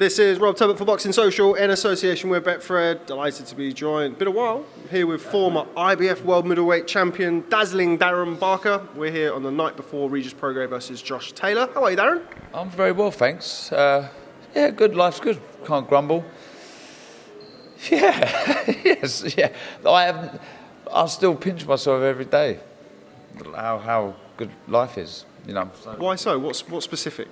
This is Rob Tubbett for Boxing Social in association with Betfred. Delighted to be joined. Been a while. Here with former IBF World Middleweight Champion, dazzling Darren Barker. We're here on the night before Regis Prograis versus Josh Taylor. How are you, Darren? I'm very well, thanks. Yeah, good. Life's good. Can't grumble. Yeah, yes, yeah. I still pinch myself every day. How good life is, you know. So. Why so? What specific?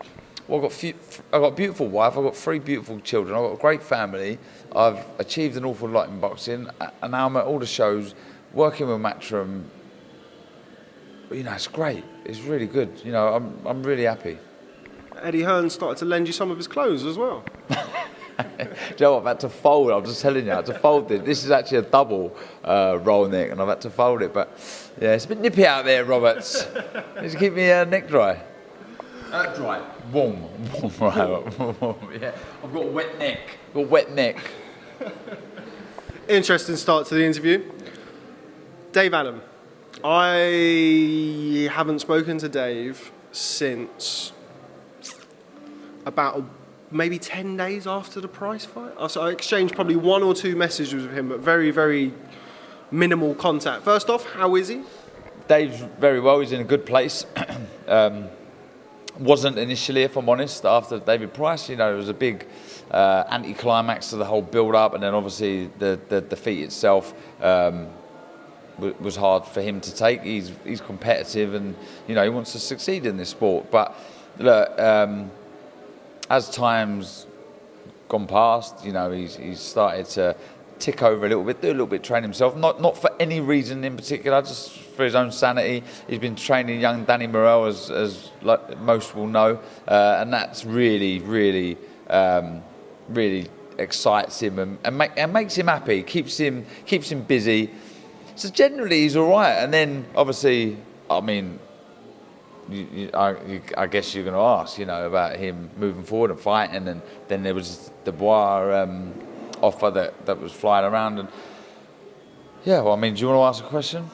Well, I've got a beautiful wife. I've got 3 beautiful children. I've got a great family. I've achieved an awful lot in boxing, and now I'm at all the shows, working with Matchroom. You know, it's great. It's really good. You know, I'm really happy. Eddie Hearn started to lend you some of his clothes as well. Do you know what? I've had to fold. I'm just telling you, I had to fold it. This is actually a double roll neck, and I've had to fold it. But yeah, it's a bit nippy out there, Roberts. Just keep my neck dry. Dry. Warm. Right. Yeah. I've got a wet neck. Interesting start to the interview. Dave Allen. I haven't spoken to Dave since about maybe 10 days after the Price fight. So I exchanged probably 1 or 2 messages with him, but very, very minimal contact. First off, how is he? Dave's very well. He's in a good place. Wasn't initially, if I'm honest, after David Price. You know, it was a big anticlimax to the whole build-up, and then obviously the defeat itself was hard for him to take. He's competitive, and you know he wants to succeed in this sport. But look, as time's gone past, you know he's started to tick over a little bit, do a little bit, train himself. Not for any reason in particular, just for his own sanity. He's been training young Danny Morrell, as like most will know, and that's really excites him and makes him happy, keeps him busy. So generally he's all right. And then obviously, I mean, I guess you're going to ask, you know, about him moving forward and fighting, and then there was the Dubois offer that was flying around, and yeah. Well, I mean, do you want to ask a question?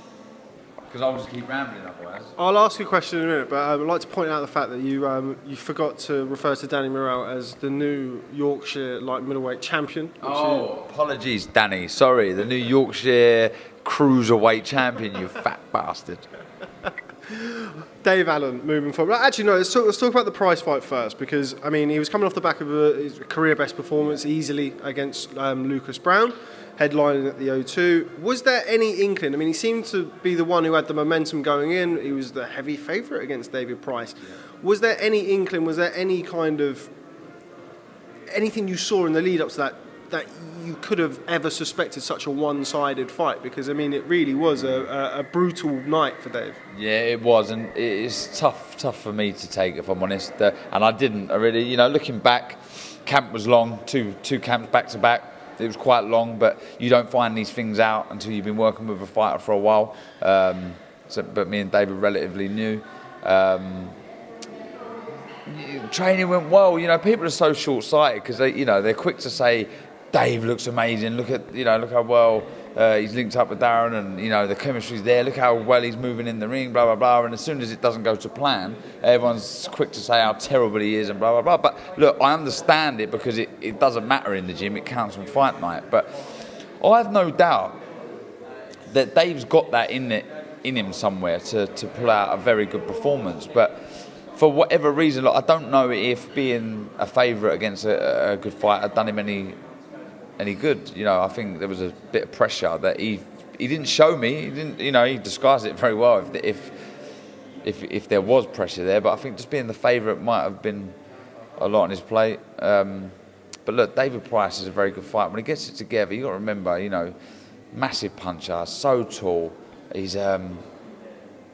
Because I'll just keep rambling otherwise. I'll ask you a question in a minute, but I would like to point out the fact that you forgot to refer to Danny Morrell as the new Yorkshire light middleweight champion. Apologies, Danny. Sorry, the new Yorkshire cruiserweight champion. You fat bastard. Dave Allen, moving forward. Actually, no, let's talk about the Price fight first, because, I mean, he was coming off the back of his career-best performance easily against Lucas Brown, headlining at the O2. Was there any inkling? I mean, he seemed to be the one who had the momentum going in. He was the heavy favourite against David Price. Yeah. Was there any inkling, was there any kind of, anything you saw in the lead-up to that you could have ever suspected such a one-sided fight? Because, I mean, it really was a brutal night for Dave. Yeah, it was, and it's tough for me to take, if I'm honest. And I really, you know, looking back, camp was long, two camps back-to-back. It was quite long, but you don't find these things out until you've been working with a fighter for a while. But me and Dave were relatively new. Training went well. You know, people are so short-sighted because they're quick to say, Dave looks amazing. Look how well he's linked up with Darren, and you know the chemistry's there. Look how well he's moving in the ring, blah blah blah. And as soon as it doesn't go to plan, everyone's quick to say how terrible he is and blah blah blah. But look, I understand it because it doesn't matter in the gym. It counts on fight night. But I have no doubt that Dave's got that in him somewhere to pull out a very good performance. But for whatever reason, look, I don't know if being a favourite against a good fight had done him any good. You know, I think there was a bit of pressure that he didn't show me. He didn't, you know, he disguised it very well if there was pressure there. But I think just being the favourite might have been a lot on his plate. But look, David Price is a very good fighter. When he gets it together, you got to remember, you know, massive puncher, so tall. He's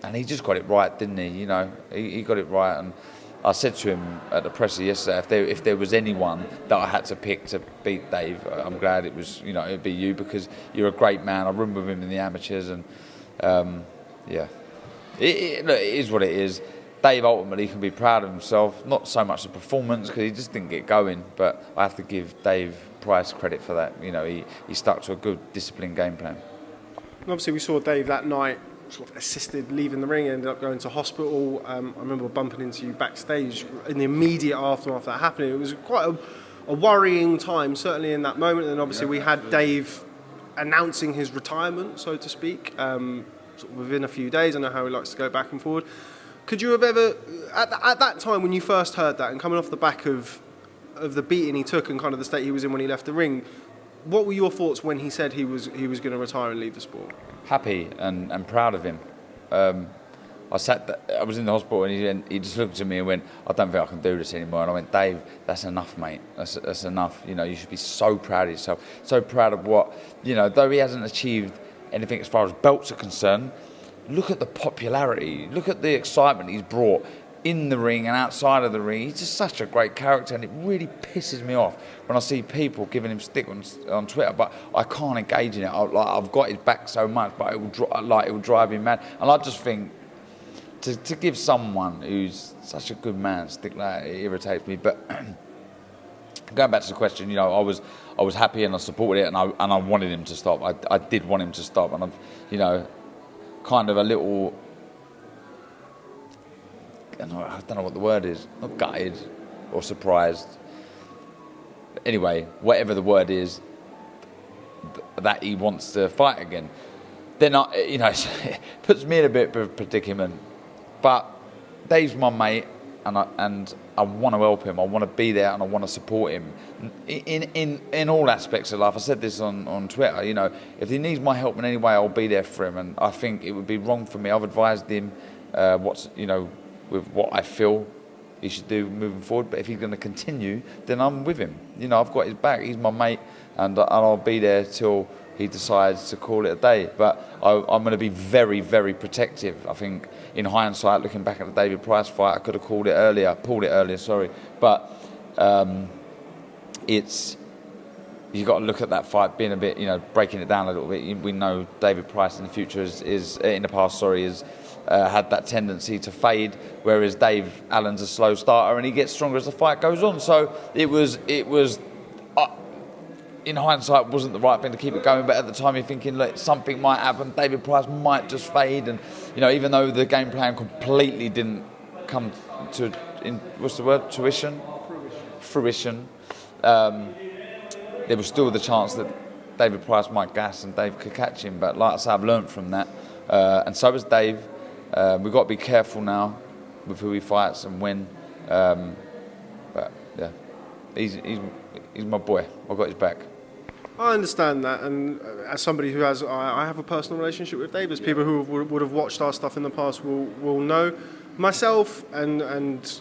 and he just got it right, didn't he? You know, he got it right. And I said to him at the presser yesterday, if there was anyone that I had to pick to beat Dave, I'm glad it was, you know, it'd be you, because you're a great man. I run with him in the amateurs, and yeah, it is what it is. Dave ultimately can be proud of himself, not so much the performance because he just didn't get going, but I have to give Dave Price credit for that. You know, he stuck to a good disciplined game plan. And obviously, we saw Dave that night sort of assisted leaving the ring, ended up going to hospital. I remember bumping into you backstage in the immediate aftermath of that happening. It was quite a a worrying time, certainly in that moment. And obviously we had Dave announcing his retirement, so to speak, sort of within a few days. I know how he likes to go back and forward. Could you have ever, at that time when you first heard that, and coming off the back of the beating he took and kind of the state he was in when he left the ring, what were your thoughts when he said he was going to retire and leave the sport? Happy and proud of him. I was in the hospital and he just looked at me and went, I don't think I can do this anymore. And I went, Dave, that's enough, mate. That's enough. You know, you should be so proud of yourself. So proud of what, you know, though he hasn't achieved anything as far as belts are concerned, look at the popularity, look at the excitement he's brought in the ring and outside of the ring. He's just such a great character, and it really pisses me off when I see people giving him stick on Twitter, but I can't engage in it. I've got his back so much, but it will drive him mad. And I just think, to give someone who's such a good man stick like that, it irritates me. But going back to the question, you know, I was happy and I supported it, and I wanted him to stop. I did want him to stop, and I've, you know, kind of a little, I don't know what the word is, not gutted or surprised. Anyway, whatever the word is, that he wants to fight again. Then you know, it puts me in a bit of a predicament. But Dave's my mate, and I want to help him. I want to be there, and I want to support him in all aspects of life. I said this on Twitter. You know, if he needs my help in any way, I'll be there for him. And I think it would be wrong for me. I've advised him with what I feel he should do moving forward. But if he's going to continue, then I'm with him. You know, I've got his back. He's my mate, and I'll be there till he decides to call it a day. But I'm going to be very, very protective. I think in hindsight, looking back at the David Price fight, I could have pulled it earlier, But you've got to look at that fight being a bit, you know, breaking it down a little bit. We know David Price in the future is in the past, has had that tendency to fade, whereas Dave Allen's a slow starter and he gets stronger as the fight goes on. So it was in hindsight, wasn't the right thing to keep it going, but at the time you're thinking, look, something might happen, David Price might just fade, and you know, even though the game plan completely didn't come to fruition, there was still the chance that David Price might gas and Dave could catch him. But like I say, I've learned from that, and so has Dave. We've got to be careful now with who he fights and when. But yeah, he's my boy. I've got his back. I understand that, and as somebody who has, I have a personal relationship with Dave. As people who would have watched our stuff in the past will know. Myself and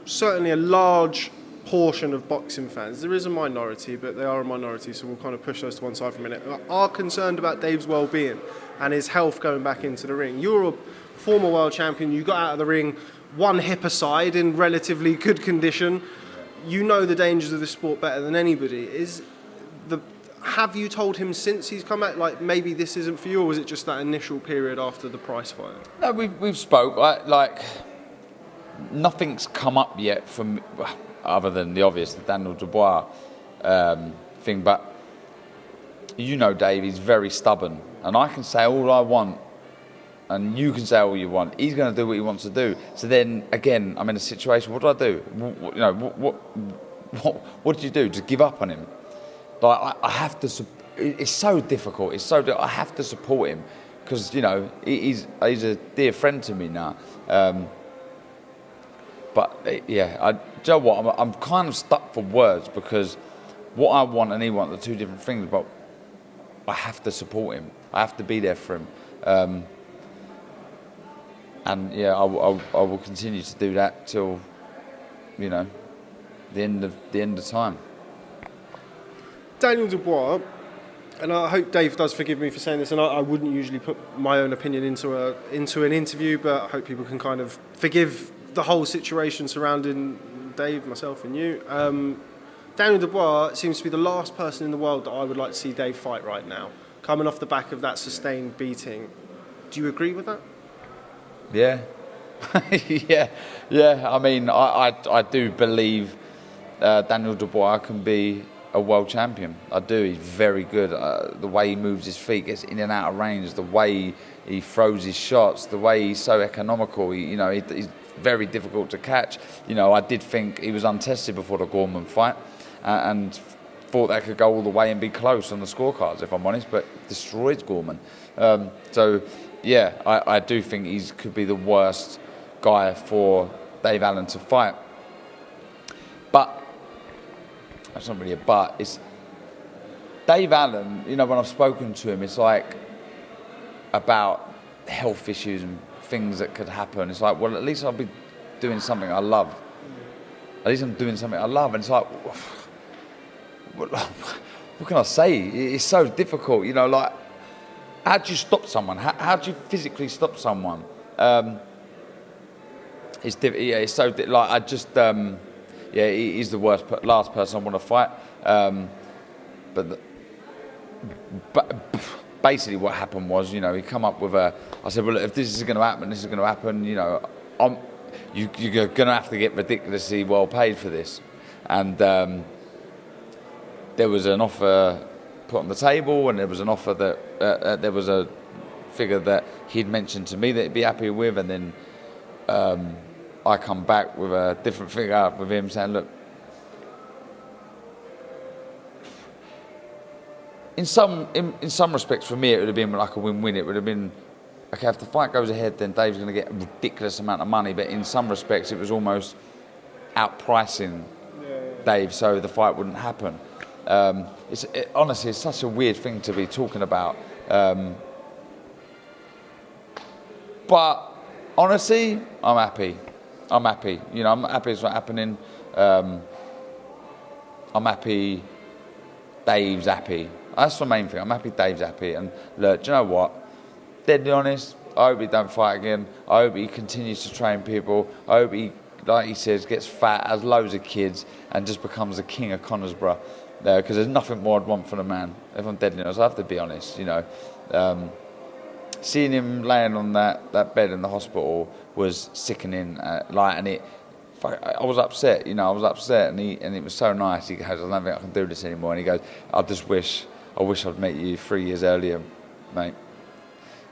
certainly a large portion of boxing fans, there is a minority, but they are a minority, so we'll kind of push those to one side for a minute, are concerned about Dave's well-being and his health going back into the ring. You're a former world champion. You got out of the ring one hip aside in relatively good condition. You know the dangers of this sport better than anybody. Have you told him since he's come out, like, maybe this isn't for you, or was it just that initial period after the Price fight? No, we've spoke. Like nothing's come up yet from, other than the obvious, the Daniel Dubois thing. But you know, Dave, he's very stubborn, and I can say all I want, and you can say all you want. He's going to do what he wants to do. So then again, I'm in a situation. What do I do? You know, what did you do? Just give up on him? Like, I have to. It's so difficult. I have to support him because, you know, he's a dear friend to me now. But yeah, do you know what? I'm kind of stuck for words because what I want and he wants are two different things. But I have to support him. I have to be there for him. And yeah, I will continue to do that till, you know, the end of time. Daniel Dubois, and I hope Dave does forgive me for saying this, and I wouldn't usually put my own opinion into an interview, but I hope people can kind of forgive the whole situation surrounding Dave, myself, and you. Daniel Dubois seems to be the last person in the world that I would like to see Dave fight right now, coming off the back of that sustained beating. Do you agree with that? Yeah. yeah. I mean, I do believe Daniel Dubois can be a world champion. I do. He's very good. The way he moves his feet, gets in and out of range, the way he throws his shots, the way he's so economical. He's very difficult to catch. You know, I did think he was untested before the Gorman fight. and thought that could go all the way and be close on the scorecards, if I'm honest, but destroyed Gorman. So, yeah, I do think he could be the worst guy for Dave Allen to fight. But, that's not really a but, it's Dave Allen, you know, when I've spoken to him, it's like about health issues and things that could happen. It's like, well, at least I'll be doing something I love. At least I'm doing something I love. And it's like, what can I say? It's so difficult, you know, like, how do you stop someone? How do you physically stop someone? It's so, like, I just, he's the last person I want to fight. But basically what happened was, you know, he come up with I said, well, if this is going to happen, you know, you're going to have to get ridiculously well paid for this. And there was an offer put on the table, and there was an offer that there was a figure that he'd mentioned to me that he'd be happy with, and then I come back with a different figure with him saying, look, in some respects for me it would have been like a win-win. It would have been, okay, if the fight goes ahead then Dave's going to get a ridiculous amount of money, but in some respects it was almost outpricing Dave so the fight wouldn't happen. Honestly, it's such a weird thing to be talking about. But honestly, I'm happy. You know, I'm happy it's not happening. I'm happy Dave's happy. That's the main thing. I'm happy Dave's happy. And look, do you know what? Deadly honest, I hope he don't fight again. I hope he continues to train people. I hope he, like he says, gets fat, has loads of kids, and just becomes the king of Connorsborough. Because there's nothing more I'd want for the man. If I'm deadly honest, I have to be honest, you know. Seeing him laying on that bed in the hospital was sickening. I was upset, you know. And it was so nice. He goes, I don't think I can do this anymore. And he goes, I wish I'd met you 3 years earlier, mate.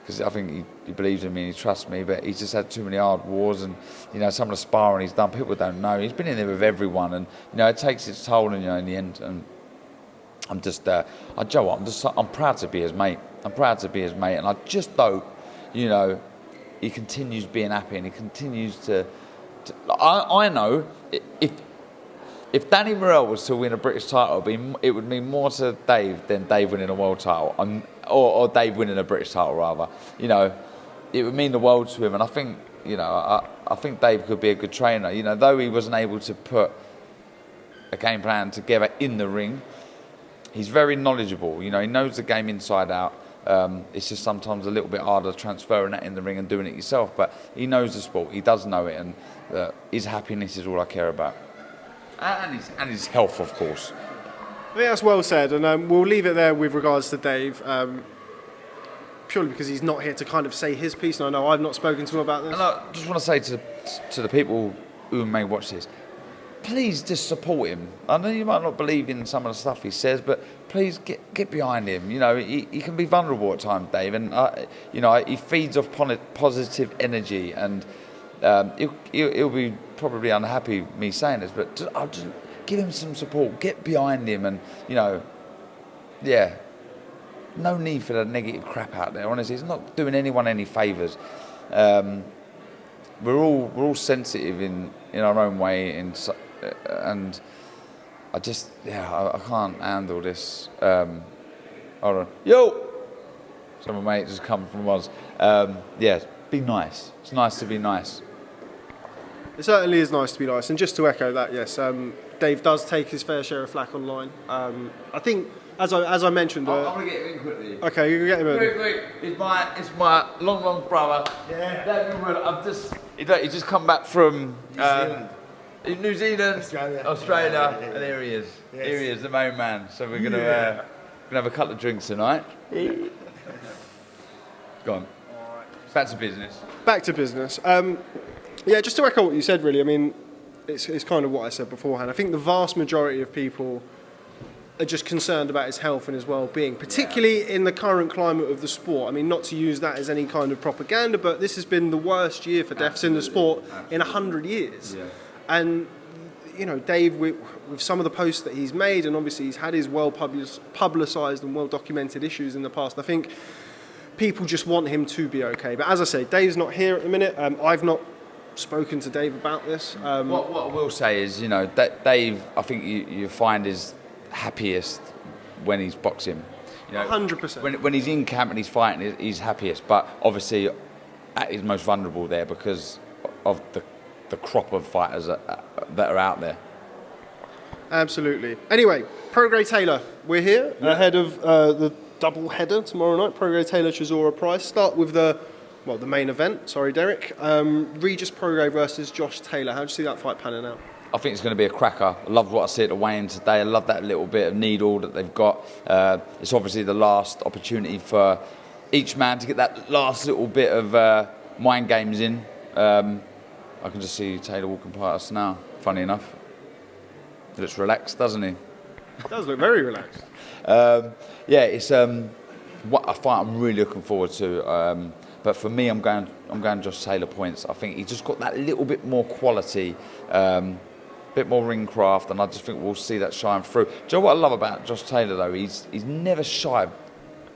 Because I think he believes in me and he trusts me, but he's just had too many hard wars, and you know, some of the sparring he's done, people don't know. He's been in there with everyone, and you know, it takes its toll, and you know, in the end. And I'm just, Joe, I'm proud to be his mate. And I just hope, you know, he continues being happy, and he continues to I know if Danny Morrell was to win a British title, it would mean more to Dave than Dave winning a world title, or Dave winning a British title rather. You know, it would mean the world to him, and I think, you know, I think Dave could be a good trainer. You know, though he wasn't able to put a game plan together in the ring, he's very knowledgeable. You know, he knows the game inside out. It's just sometimes a little bit harder transferring that in the ring and doing it yourself. But he knows the sport. He does know it, and his happiness is all I care about, and his health, of course. I think that's well said, and we'll leave it there with regards to Dave. Purely because he's not here to kind of say his piece, and I know I've not spoken to him about this. And I just want to say to the people who may watch this, please just support him. I know you might not believe in some of the stuff he says, but please get behind him. You know, he can be vulnerable at times, Dave, and you know, he feeds off positive energy, and he'll be probably unhappy me saying this, but I'll just give him some support, get behind him, and you know, yeah. No need for the negative crap out there. Honestly, it's not doing anyone any favours. We're all sensitive in our own way, and I just I can't handle this. Hold on, yo. So my mate just come from Oz. Be nice. It's nice to be nice. It certainly is nice to be nice, and just to echo that, yes, Dave does take his fair share of flack online. I think. As I mentioned, I'm gonna get him in quickly. Okay, you can get him in. Quick. It's my long brother. Yeah. He just come back from New Zealand, Australia, and there he is. Yes. Here he is, the main man. So we're gonna have a couple of drinks tonight. Go on. Back to business. Just to echo what you said, really. I mean, it's kind of what I said beforehand. I think the vast majority of people are just concerned about his health and his well-being, particularly in the current climate of the sport. I mean, not to use that as any kind of propaganda, but this has been the worst year for deaths in the sport in 100 years. Yeah. And you know, Dave, with some of the posts that he's made, and obviously he's had his well publicised and well documented issues in the past, I think people just want him to be okay. But as I say, Dave's not here at the minute. I've not spoken to Dave about this. What I will say is, you know, Dave, I think you find is happiest when he's boxing. You know, 100%. When he's in camp and he's fighting, he's happiest. But obviously, at his most vulnerable there because of the crop of fighters that are out there. Absolutely. Anyway, Prograis Taylor, we're here ahead of the double header tomorrow night. Prograis Taylor, Chisora Price. Start with the main event. Sorry, Derek. Regis Prograis versus Josh Taylor. How do you see that fight panning out? I think it's going to be a cracker. I loved what I see at the weigh-in today. I love that little bit of needle that they've got. It's obviously the last opportunity for each man to get that last little bit of mind games in. I can just see Taylor walking past us now, funny enough. He looks relaxed, doesn't he? He does look very relaxed. It's what a fight I'm really looking forward to. But for me, I'm going Josh Taylor points. I think he's just got that little bit more quality, bit more ring craft, and I just think we'll see that shine through. Do you know what I love about Josh Taylor though? He's never shy,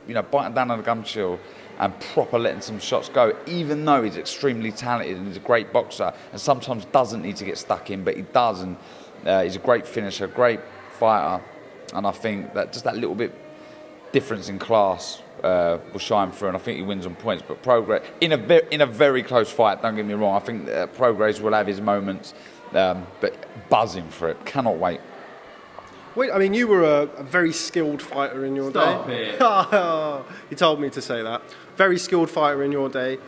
you know, biting down on the gum shield and proper letting some shots go, even though he's extremely talented and he's a great boxer and sometimes doesn't need to get stuck in, but he does, and he's a great finisher, great fighter, and I think that just that little bit difference in class will shine through, and I think he wins on points. But Prograis, in a very close fight, don't get me wrong, I think Prograis will have his moments, but buzzing for it, cannot wait. Wait, I mean, you were a very skilled fighter in your day. You told me to say that. Very skilled fighter in your day.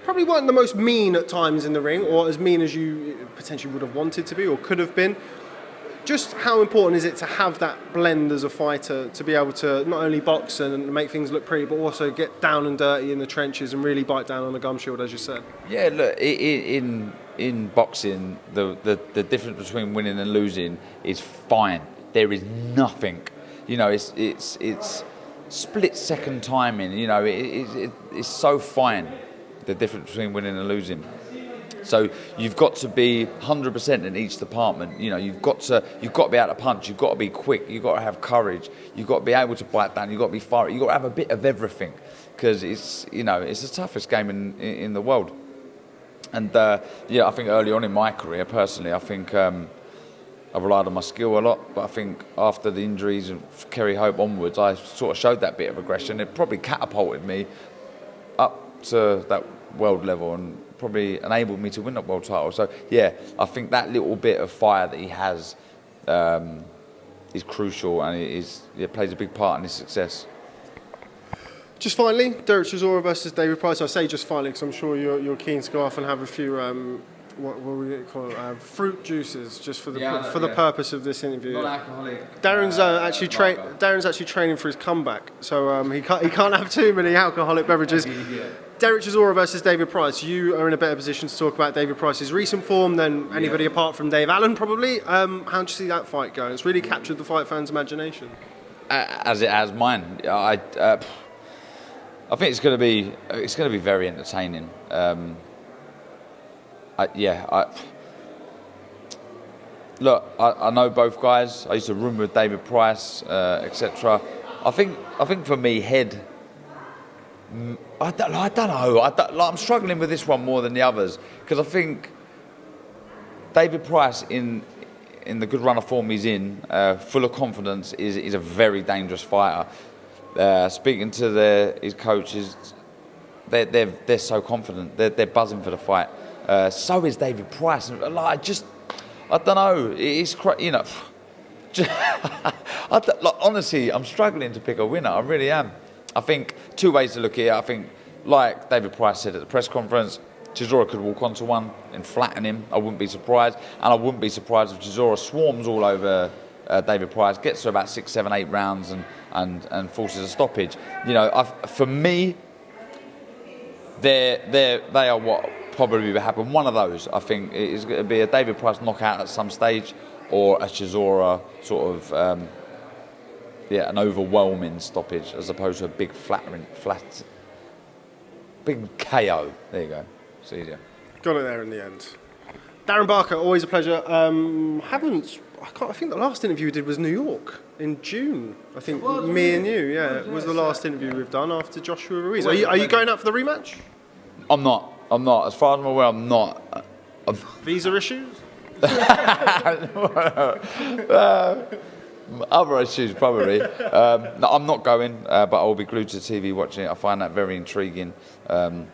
Probably weren't the most mean at times in the ring, or as mean as you potentially would have wanted to be or could have been. Just how important is it to have that blend as a fighter, to be able to not only box and make things look pretty, but also get down and dirty in the trenches and really bite down on the gum shield, as you said? Yeah, look, in boxing, the difference between winning and losing is fine. There is nothing, you know. It's split second timing. You know, it's so fine, the difference between winning and losing. So you've got to be 100% in each department. You know, you've got to be able to punch. You've got to be quick. You've got to have courage. You've got to be able to bite down. You've got to be fiery. You've got to have a bit of everything, because it's the toughest game in the world. And I think early on in my career, personally, I think I've relied on my skill a lot, but I think after the injuries and Kerry Hope onwards, I sort of showed that bit of aggression. It probably catapulted me up to that world level and probably enabled me to win that world title. So yeah, I think that little bit of fire that he has is crucial, and it plays a big part in his success. Just finally, Derek Chisora versus David Price. I say just finally because I'm sure you're keen to go off and have a few what we call it, fruit juices, just for the purpose of this interview. Non-alcoholic. Darren's actually training for his comeback, so he can't have too many alcoholic beverages. Derek Chisora versus David Price. You are in a better position to talk about David Price's recent form than anybody apart from Dave Allen, probably. How do you see that fight going? It's really captured the fight fans' imagination. As it has mine. I think it's going to be very entertaining. Look, I know both guys. I used to room with David Price, etc. I think for me, head. I don't know. I'm struggling with this one more than the others, because I think David Price in the good run of form he's in, full of confidence, is a very dangerous fighter. Speaking to his coaches, they're so confident. They're buzzing for the fight. So is David Price. I don't know. It's you know. Honestly, I'm struggling to pick a winner. I really am. I think two ways to look at it. I think, like David Price said at the press conference, Chisora could walk onto one and flatten him. I wouldn't be surprised, and I wouldn't be surprised if Chisora swarms all over David Price, gets to about 6, 7, 8 rounds, and forces a stoppage. You know, for me, they are what probably will happen. One of those, I think, is going to be a David Price knockout at some stage, or a Chisora sort of an overwhelming stoppage, as opposed to a big big KO. There you go. It's easier. Got it there in the end. Darren Barker, always a pleasure. I think the last interview we did was New York in June. I think me and you, it was the last interview we've done after Joshua Ruiz. Are you going out for the rematch? I'm not. As far as I'm aware, I'm not. Visa issues? Other issues, probably. No, I'm not going, but I'll be glued to the TV watching it. I find that very intriguing. I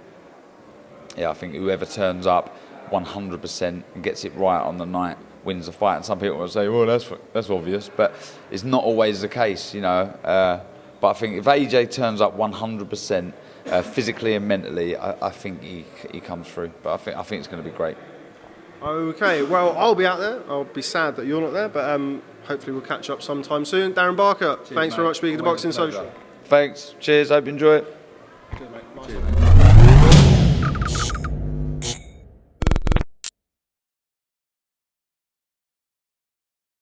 think whoever turns up 100% and gets it right on the night wins the fight. And some people will say, well, that's obvious, but it's not always the case, But I think if AJ turns up 100%, physically and mentally, I think he comes through. But I think it's going to be great. Okay, well, I'll be out there. I'll be sad that you're not there, but hopefully we'll catch up sometime soon. Darren Barker, thanks very much for speaking to Boxing Social. Thanks. Cheers. Hope you enjoy it. Cheers, mate.